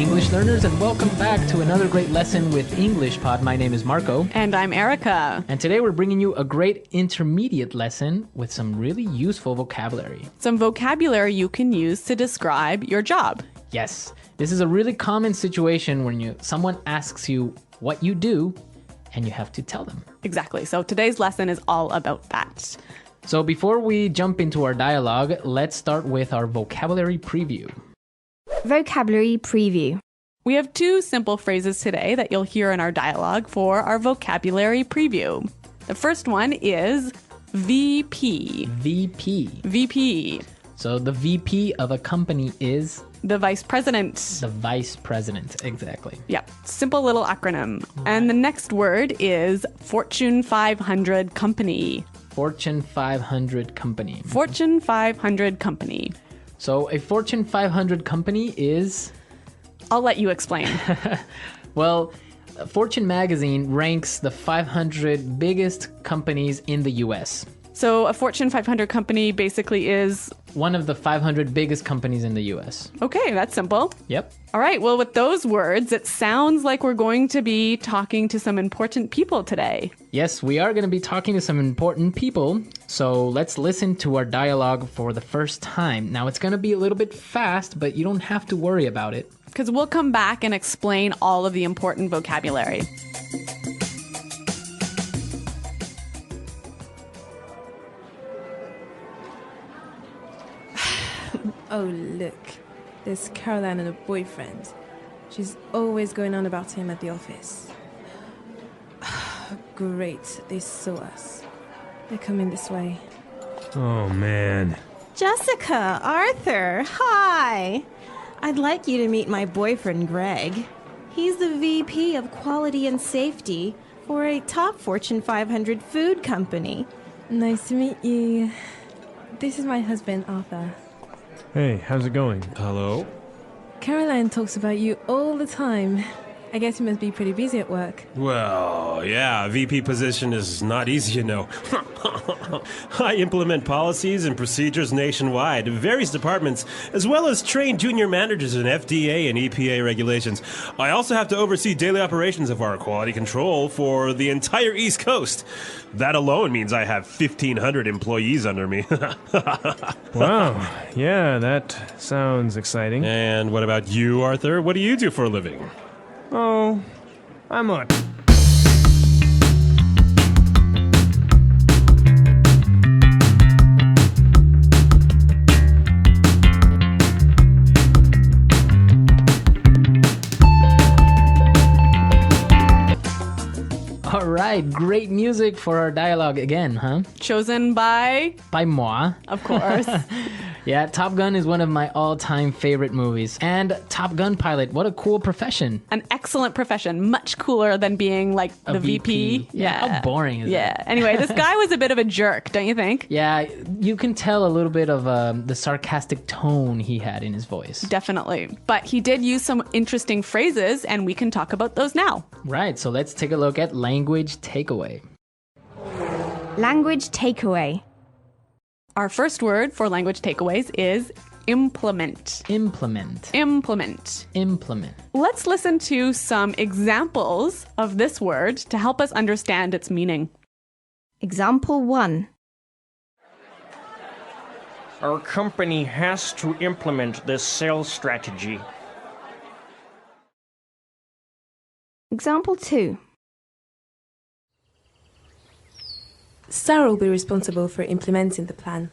English learners, and welcome back to another great lesson with English Pod. My name is Marco. And I'm Erica. And today we're bringing you a great intermediate lesson with some really useful vocabulary. Some vocabulary you can use to describe your job. Yes, this is a really common situation when someone asks you what you do, and you have to tell them. Exactly. So today's lesson is all about that. So before we jump into our dialogue, let's start with our vocabulary preview. Vocabulary preview. We have two simple phrases today that you'll hear in our dialogue for our vocabulary preview. The first one is VP. VP. VP. So the VP of a company is? The vice president. The vice president, exactly. Yeah, simple little acronym. And the next word is Fortune 500 company. Fortune 500 company. Fortune 500 company. So a Fortune 500 company is? I'll let you explain. Well, Fortune magazine ranks the 500 biggest companies in the US. So a Fortune 500 company basically is? One of the 500 biggest companies in the US. Okay, that's simple. Yep. All right, well, with those words, it sounds like we're going to be talking to some important people today. Yes, we are going to be talking to some important people. So let's listen to our dialogue for the first time. Now, it's going to be a little bit fast, but you don't have to worry about it. Because we'll come back and explain all of the important vocabulary. Oh, look. There's Caroline and her boyfriend. She's always going on about him at the office. Great, they saw us. They're coming this way. Oh, man. Jessica, Arthur, hi. I'd like you to meet my boyfriend, Greg. He's the VP of Quality and Safety for a top Fortune 500 food company. Nice to meet you. This is my husband, Arthur. Hey, how's it going? Hello? Caroline talks about you all the time. I guess you must be pretty busy at work. Well, yeah, VP position is not easy, you know. I implement policies and procedures nationwide in various departments, as well as train junior managers in FDA and EPA regulations. I also have to oversee daily operations of our quality control for the entire East Coast. That alone means I have 1,500 employees under me. Wow, yeah, that sounds exciting. And what about you, Arthur? What do you do for a living? Oh, I'm a... All right, great music for our dialogue again, huh? Chosen by? By moi. Of course. Yeah, Top Gun is one of my all-time favorite movies. And Top Gun pilot, what a cool profession. An excellent profession. Much cooler than being like A the VP. Yeah, how boring is that? Yeah. Anyway, this guy was a bit of a jerk, don't you think? Yeah, you can tell a little bit of the sarcastic tone he had in his voice. Definitely. But he did use some interesting phrases, and we can talk about those now. Right, so let's take a look at language takeaway. Language takeaway. Our first word for language takeaways is implement. Implement. Implement. Implement. Let's listen to some examples of this word to help us understand its meaning. Example 1. Our company has to implement this sales strategy. Example 2. Sarah will be responsible for implementing the plan.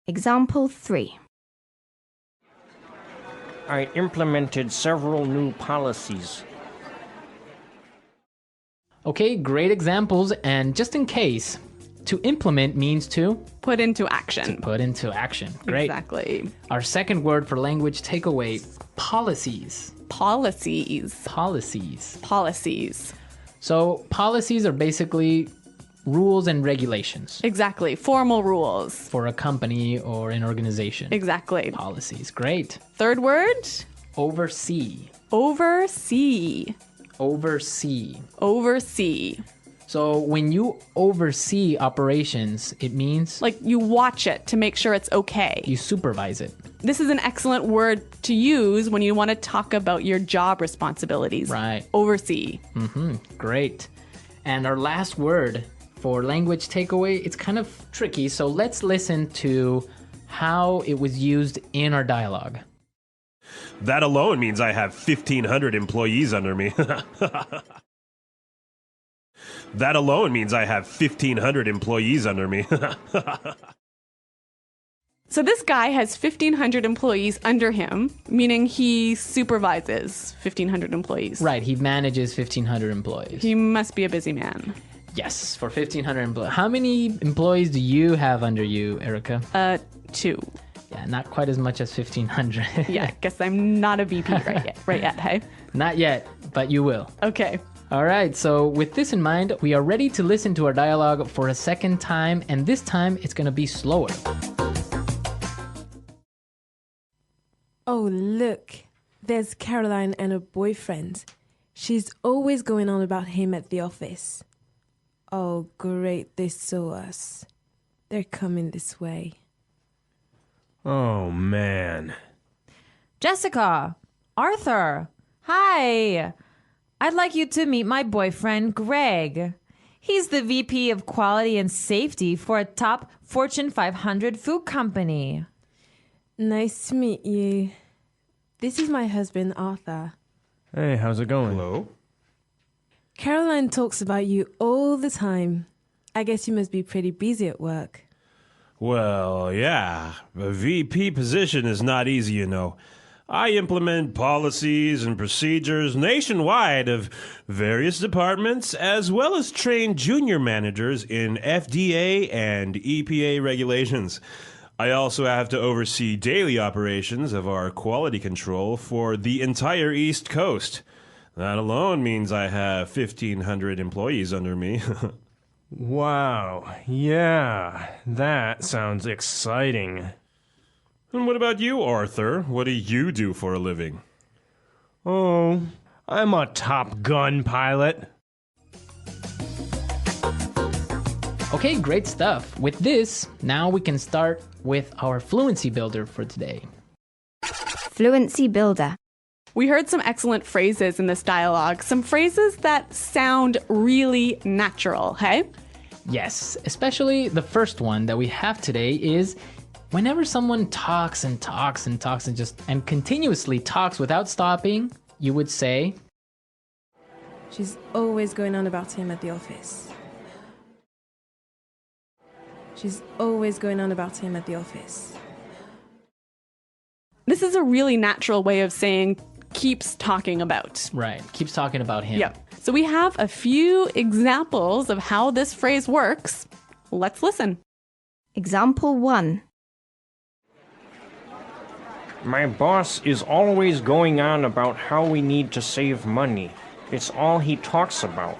Example 3. I implemented several new policies. Okay, great examples. And just in case, to implement means to? Put into action. Put into action. Great. Exactly. Our second word for language takeaway, policies. Policies. Policies. Policies. So policies are basically rules and regulations Exactly. Formal rules. for a company or an organization. Exactly. Policies. Great. Third word, Oversee. oversee. Oversee. Oversee. So when you oversee operations, it means Like you watch it to make sure it's okay. you supervise it. This is an excellent word to use when you want to talk about your job responsibilities. Right. Oversee. Great. And our last word for language takeaway, it's kind of tricky, so let's listen to how it was used in our dialogue. That alone means I have 1,500 employees under me. That alone means I have 1,500 employees under me. So this guy has 1,500 employees under him, meaning he supervises 1,500 employees. Right, he manages 1,500 employees. He must be a busy man. Yes, for 1,500 employees. How many employees do you have under you, Erica? 2. Yeah, not quite as much as 1,500. Yeah, guess I'm not a VP right yet, hey? Not yet, but you will. Okay. All right, so with this in mind, we are ready to listen to our dialogue for a second time, and this time it's going to be slower. Oh, look, there's Caroline and her boyfriend. She's always going on about him at the office. Oh, great, they saw us. They're coming this way. Oh, man. Jessica, Arthur, hi. I'd like you to meet my boyfriend, Greg. He's the VP of Quality and Safety for a top Fortune 500 food company. Nice to meet you. This is my husband, Arthur. Hey, how's it going? Hello? Caroline talks about you all the time. I guess you must be pretty busy at work. Well, yeah. A VP position is not easy, you know. I implement policies and procedures nationwide of various departments, as well as train junior managers in FDA and EPA regulations. I also have to oversee daily operations of our quality control for the entire East Coast. That alone means I have 1,500 employees under me. Wow, yeah, that sounds exciting. And what about you, Arthur? What do you do for a living? Oh, I'm a Top Gun pilot. Okay, great stuff. With this, now we can start with our fluency builder for today. Fluency builder. We heard some excellent phrases in this dialogue, some phrases that sound really natural, hey? Yes, especially the first one that we have today is whenever someone talks and talks and talks and continuously talks without stopping, you would say, She's always going on about him at the office. She's always going on about him at the office. This is a really natural way of saying keeps talking about. right, keeps talking about him. Yep. So we have a few examples of how this phrase works. Let's listen. Example 1. My boss is always going on about how we need to save money. It's all he talks about.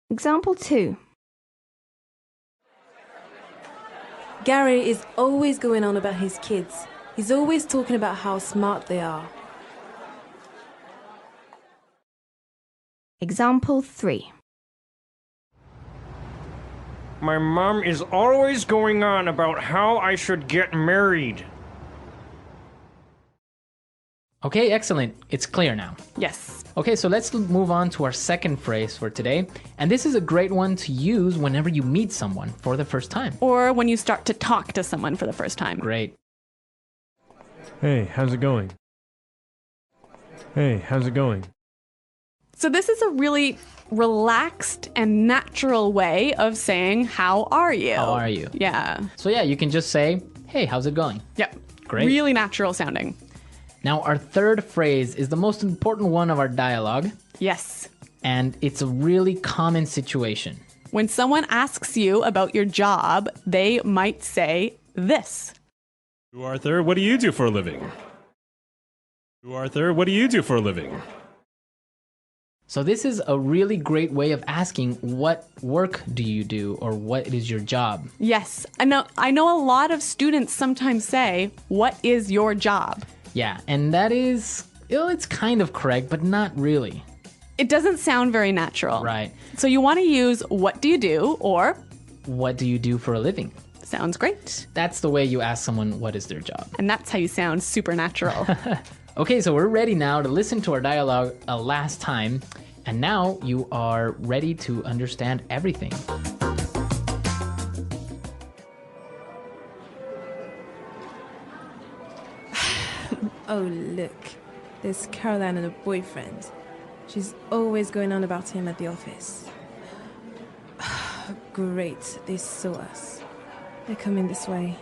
Example 2. Gary is always going on about his kids. He's always talking about how smart they are. Example 3. My mom is always going on about how I should get married. Okay, excellent. It's clear now. Yes. Okay, so let's move on to our second phrase for today. And this is a great one to use whenever you meet someone for the first time. Or when you start to talk to someone for the first time. Great. Hey, how's it going? Hey, how's it going? So this is a really relaxed and natural way of saying, how are you? How are you? Yeah. So yeah, you can just say, hey, how's it going? Yep. Great. Really natural sounding. Now, our third phrase is the most important one of our dialogue, Yes. and it's a really common situation. When someone asks you about your job, they might say this. Arthur, what do you do for a living? Arthur, what do you do for a living? So this is a really great way of asking what work do you do or what is your job? Yes. I know a lot of students sometimes say, what is your job? Yeah, and that is, it's kind of correct, but not really. It doesn't sound very natural. Right. So you want to use what do you do or What do you do for a living? Sounds great. That's the way you ask someone what is their job. And that's how you sound supernatural. Okay, so we're ready now to listen to our dialogue a last time. And now you are ready to understand everything. Oh, look. There's Caroline and her boyfriend. She's always going on about him at the office. Great, they saw us. They're coming this way.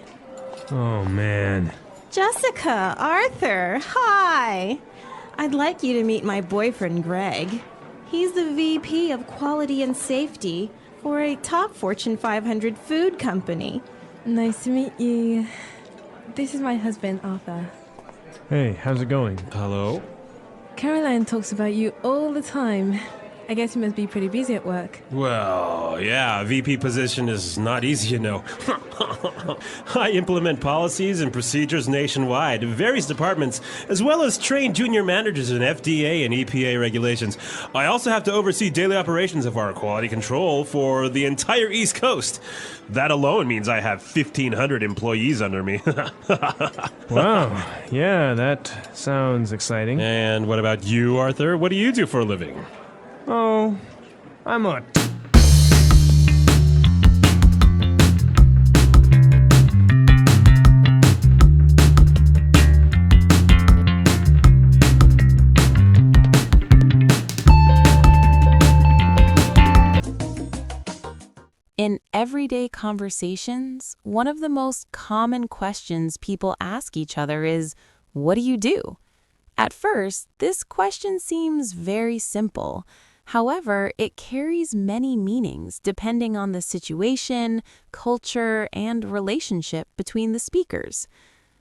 Oh, man. Jessica, Arthur, hi. I'd like you to meet my boyfriend, Greg. He's the VP of Quality and Safety for a top Fortune 500 food company. Nice to meet you. This is my husband, Arthur. Hey, how's it going? Hello? Caroline talks about you all the time. I guess you must be pretty busy at work. Well, yeah, VP position is not easy, you know. I implement policies and procedures nationwide, various departments, as well as train junior managers in FDA and EPA regulations. I also have to oversee daily operations of our quality control for the entire East Coast. That alone means I have 1,500 employees under me. Wow, yeah, that sounds exciting. And what about you, Arthur? What do you do for a living? Oh, I'm a... In everyday conversations, one of the most common questions people ask each other is, "What do you do?" At first, this question seems very simple. However, it carries many meanings depending on the situation, culture, and relationship between the speakers.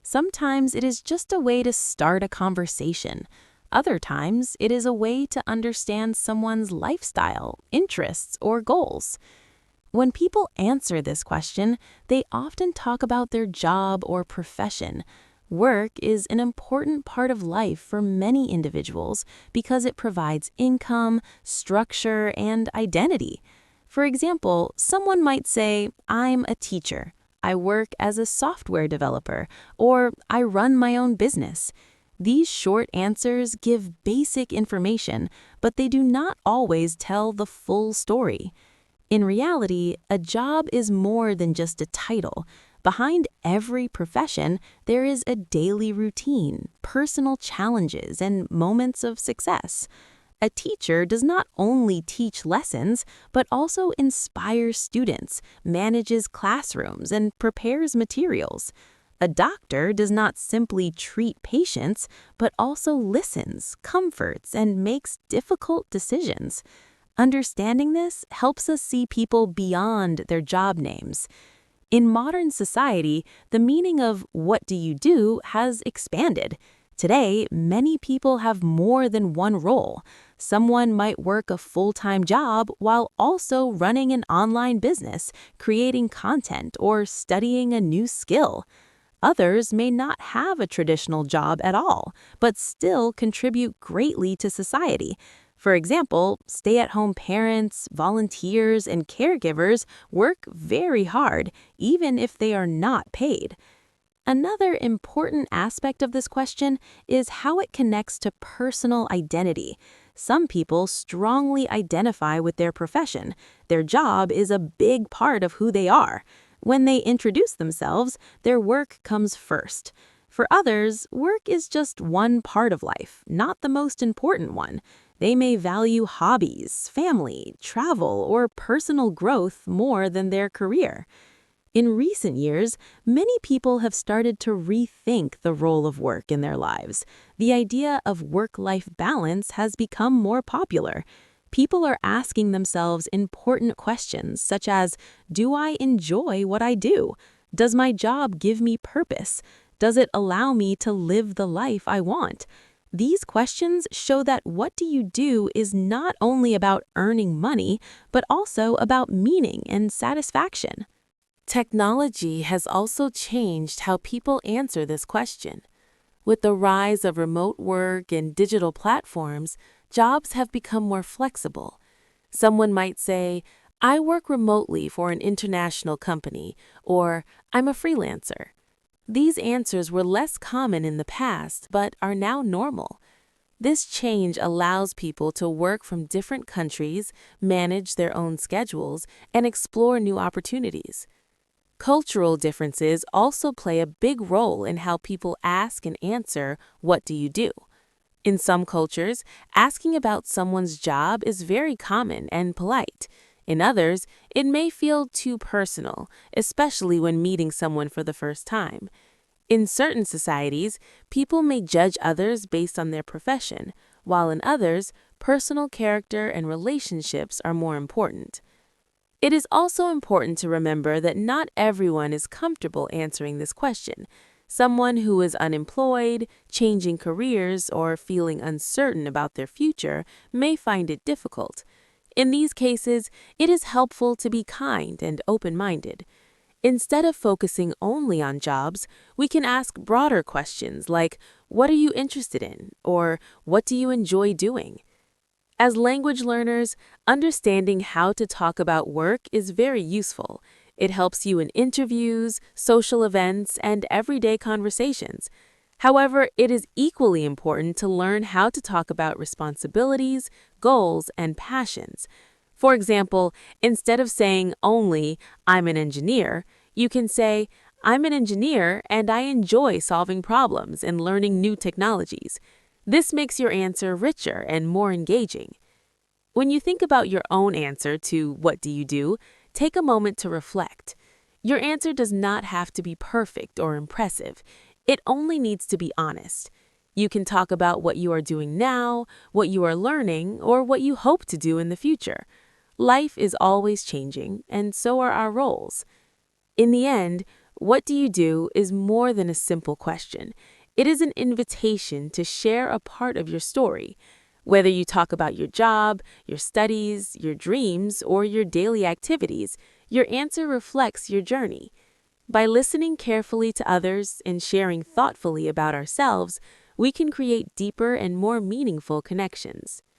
Sometimes it is just a way to start a conversation. Other times, it is a way to understand someone's lifestyle, interests, or goals. When people answer this question, they often talk about their job or profession. Work is an important part of life for many individuals because it provides income, structure, and identity. For example, someone might say, "I'm a teacher," "I work as a software developer," or "I run my own business." These short answers give basic information, but they do not always tell the full story. In reality, a job is more than just a title. Behind every profession, there is a daily routine, personal challenges, and moments of success. A teacher does not only teach lessons, but also inspires students, manages classrooms, and prepares materials. A doctor does not simply treat patients, but also listens, comforts, and makes difficult decisions. Understanding this helps us see people beyond their job names. In modern society, the meaning of "what do you do" has expanded. Today, many people have more than one role. Someone might work a full-time job while also running an online business, creating content, or studying a new skill. Others may not have a traditional job at all, but still contribute greatly to society. For example, stay-at-home parents, volunteers, and caregivers work very hard, even if they are not paid. Another important aspect of this question is how it connects to personal identity. Some people strongly identify with their profession. Their job is a big part of who they are. When they introduce themselves, their work comes first. For others, work is just one part of life, not the most important one. They may value hobbies, family, travel, or personal growth more than their career. In recent years, many people have started to rethink the role of work in their lives. The idea of work-life balance has become more popular. People are asking themselves important questions such as, do I enjoy what I do? Does my job give me purpose? Does it allow me to live the life I want? These questions show that what do you do is not only about earning money, but also about meaning and satisfaction. Technology has also changed how people answer this question. With the rise of remote work and digital platforms, jobs have become more flexible. Someone might say, I work remotely for an international company, or I'm a freelancer. These answers were less common in the past, but are now normal. This change allows people to work from different countries, manage their own schedules, and explore new opportunities. Cultural differences also play a big role in how people ask and answer, "What do you do?" In some cultures, asking about someone's job is very common and polite. In others, it may feel too personal, especially when meeting someone for the first time. In certain societies, people may judge others based on their profession, while in others, personal character and relationships are more important. It is also important to remember that not everyone is comfortable answering this question. Someone who is unemployed, changing careers, or feeling uncertain about their future may find it difficult. In these cases, it is helpful to be kind and open-minded. Instead of focusing only on jobs, we can ask broader questions like, "What are you interested in?" or "What do you enjoy doing?" As language learners, understanding how to talk about work is very useful. It helps you in interviews, social events, and everyday conversations. However, it is equally important to learn how to talk about responsibilities, goals, and passions. For example, instead of saying only, "I'm an engineer," you can say, "I'm an engineer and I enjoy solving problems and learning new technologies." This makes your answer richer and more engaging. When you think about your own answer to "What do you do?" take a moment to reflect. Your answer does not have to be perfect or impressive. It only needs to be honest. You can talk about what you are doing now, what you are learning, or what you hope to do in the future. Life is always changing, and so are our roles. In the end, "What do you do?" is more than a simple question. It is an invitation to share a part of your story. Whether you talk about your job, your studies, your dreams, or your daily activities, your answer reflects your journey. By listening carefully to others and sharing thoughtfully about ourselves, we can create deeper and more meaningful connections.